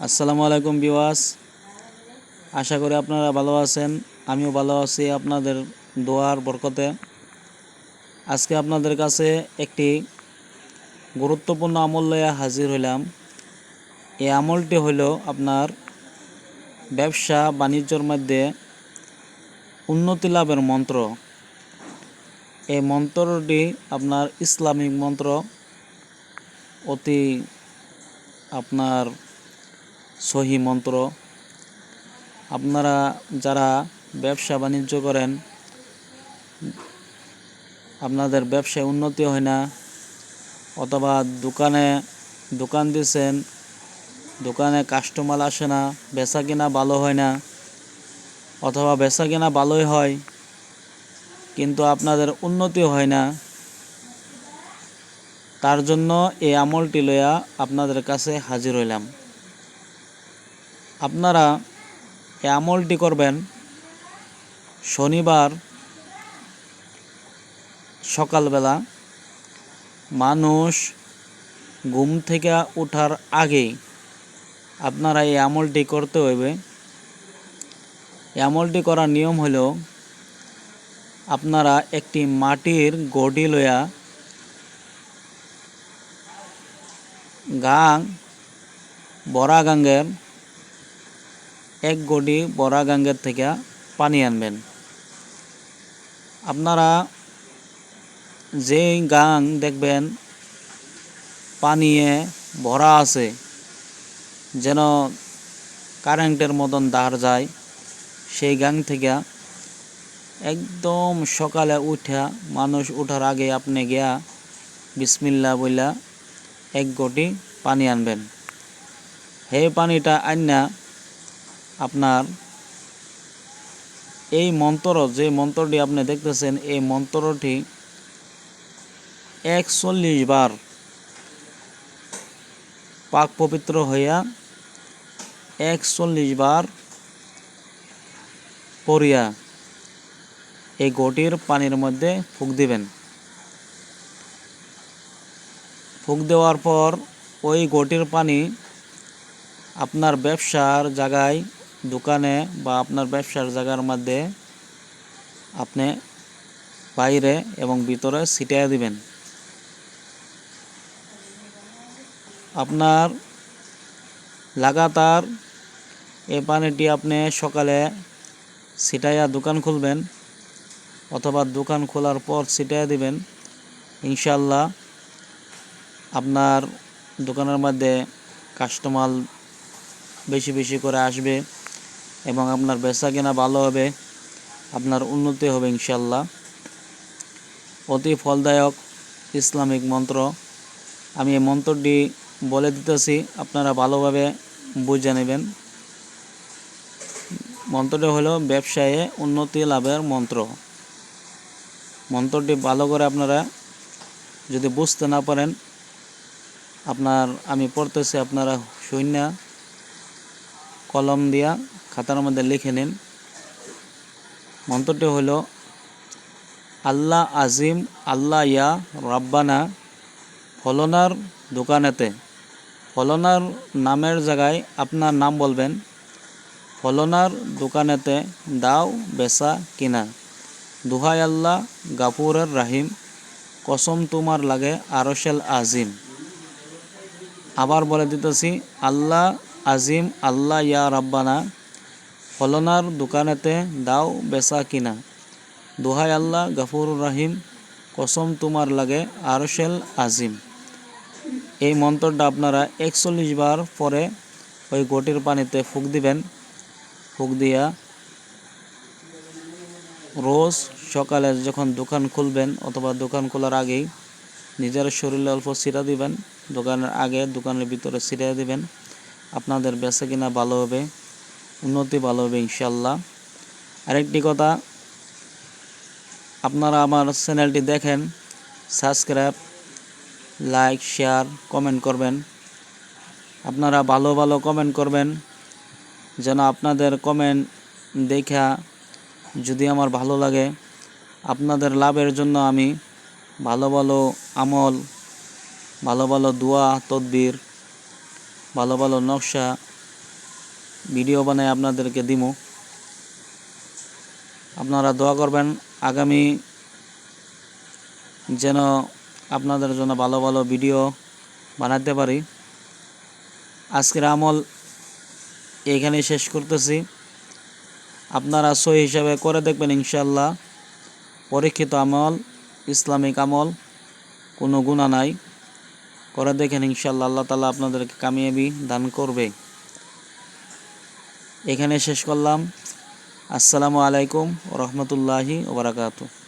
আসসালামু আলাইকুম ভিউয়ার্স, আশা করি আপনারা ভালো আছেন। আমিও ভালো আছি আপনাদের দোয়ার বরকতে। আজকে আপনাদের কাছে একটি গুরুত্বপূর্ণ আমল লইয়া হাজির হইলাম। এই আমলটি হইল আপনার ব্যবসা বাণিজ্যর মধ্যে উন্নতি লাভের মন্ত্র। এই মন্ত্রটি আপনার ইসলামিক মন্ত্র, অতি আপনার সহি মন্ত্র। আপনারা যারা ব্যবসা বাণিজ্য করেন, আপনাদের ব্যবসায় উন্নতি হয় না, অথবা দোকান দিয়েছেন, দোকানে কাস্টমার আসে না, বেচা কিনা ভালো হয় না, অথবা বেচা কিনা ভালোই হয় কিন্তু আপনাদের উন্নতি হয় না, তার জন্য এই আমলটি লইয়া আপনাদের কাছে হাজির হইলাম। আপনারা এই আমলটি করবেন শনিবার সকালবেলা। মানুষ ঘুম থেকে ওঠার আগেই আপনারা এই আমলটি করতে হইবে। এই আমলটি করার নিয়ম হল, আপনারা একটি মাটির গড়ি লইয়া বড়া গাঙ্গের এক গড়ি বড়া গাঙ্গের থেকে পানি আনবেন। আপনারা যেই গাং দেখবেন পানিয়ে ভরা আছে, যেন কারেন্টের মতন দাঁড় যায়, সেই গাং থেকে একদম সকালে উঠা, মানুষ উঠার আগে আপনি গিয়া বিসমিল্লাহ বইলা এক গটি পানি আনবেন। সেই পানিটা আইনা আপনার এই মন্ত্র, যে মন্ত্রটি আপনি দেখতেছেন, এই মন্ত্রটি 41 বার পাক পবিত্র হইয়া 41 বার পড়িয়া এই গটির পানির মধ্যে ফুঁক দিবেন। ফুঁক দেওয়ার পর ওই গটির পানি আপনার ব্যবসার জায়গায়, দোকানে বা আপনার ব্যবসার জায়গার মধ্যে আপনি বাইরে এবং ভিতরে ছিটিয়ে দিবেন। আপনার লাগাতার এই পানিটি আপনি সকালে ছিটাইয়া দোকান খুলবেন, অথবা দোকান খোলার পর ছিটাইয়া দিবেন। ইনশাল্লাহ আপনার দোকানের মধ্যে কাস্টমার বেশি বেশি করে আসবে এবং আপনার বেচা কেনা ভালো হবে, আপনার উন্নতি হবে ইনশাল্লাহ। অতি ফলদায়ক ইসলামিক মন্ত্র। আমি এই মন্ত্রটি বলে দিতেছি, আপনারা ভালোভাবে বুঝে নেবেন। মন্ত্রটি হলো ব্যবসায়ে উন্নতি লাভের মন্ত্র। মন্ত্রটি ভালো করে আপনারা যদি বুঝতে না পারেন, আমি পড়তেছি, আপনারা শুইনা কলম দিয়া খাতার মধ্যে লিখে নিন। মন্ত্রটি হলো, আল্লাহ আজিম, আল্লাহ ইয়া রাব্বানা, ফলনার দোকানেতে, ফলনার নামের জায়গায় আপনার নাম বলবেন, ফলনার দোকানেতে দাও বেচা কিনা, দুহাই আল্লাহ গাফুরের রাহিম, কসম তোমার লাগে আরশেল আজিম। আবার বলে দিতেছি, আল্লাহ আজিম, আল্লাহ ইয়া রাব্বানা, ফলনার দোকানেতে দাও বেচা কিনা, দুহাই আল্লাহ গাফুরুর রাহিম, কসম তোমার লাগে আরশেল আজিম। এই মন্ত্রটা আপনারা 41 বার পরে ওই গটির পানিতে ফুঁক দিবেন। ফুঁক দিয়া রোজ সকালে যখন দোকান খুলবেন, অথবা দোকান খোলার আগেই নিজের শরীরে অল্প ছিটা দিবেন, দোকানের আগে দোকানের ভিতরে ছিটিয়ে দিবেন। আপনাদের বেচা কিনা ভালো হবে, উন্নতি ভালো হবে ইনশাল্লাহ। আরেকটি কথা, আপনারা আমার চ্যানেলটি দেখেন, সাবস্ক্রাইব, লাইক, শেয়ার, কমেন্ট করবেন। আপনারা ভালো ভালো কমেন্ট করবেন, যেন আপনাদের কমেন্ট দেখা যদি আমার ভালো লাগে, আপনাদের লাভের জন্য আমি ভালো ভালো আমল, ভালো ভালো দোয়া তদবির, ভালো ভালো নকশা ভিডিও বানাই আপনাদেরকে দিমু। আপনারা দোয়া করবেন আগামী যেন আপনাদের জন্য ভালো ভালো ভিডিও বানাতে পারি। আজকের আমল এইখানে শেষ করতেছি। আপনারা সহি হিসাবে করে দেখবেন, ইনশাআল্লাহ পরীক্ষিত আমল, ইসলামিক আমল, কোনো গুনাহ নাই। করে দেখেন, ইনশাআল্লাহ আল্লাহ তাআলা আপনাদেরকে কামিয়াবি দান করবে। এখানে শেষ করলাম। আসসালামু আলাইকুম ওয়া রাহমাতুল্লাহি ওয়া বারাকাতুহু।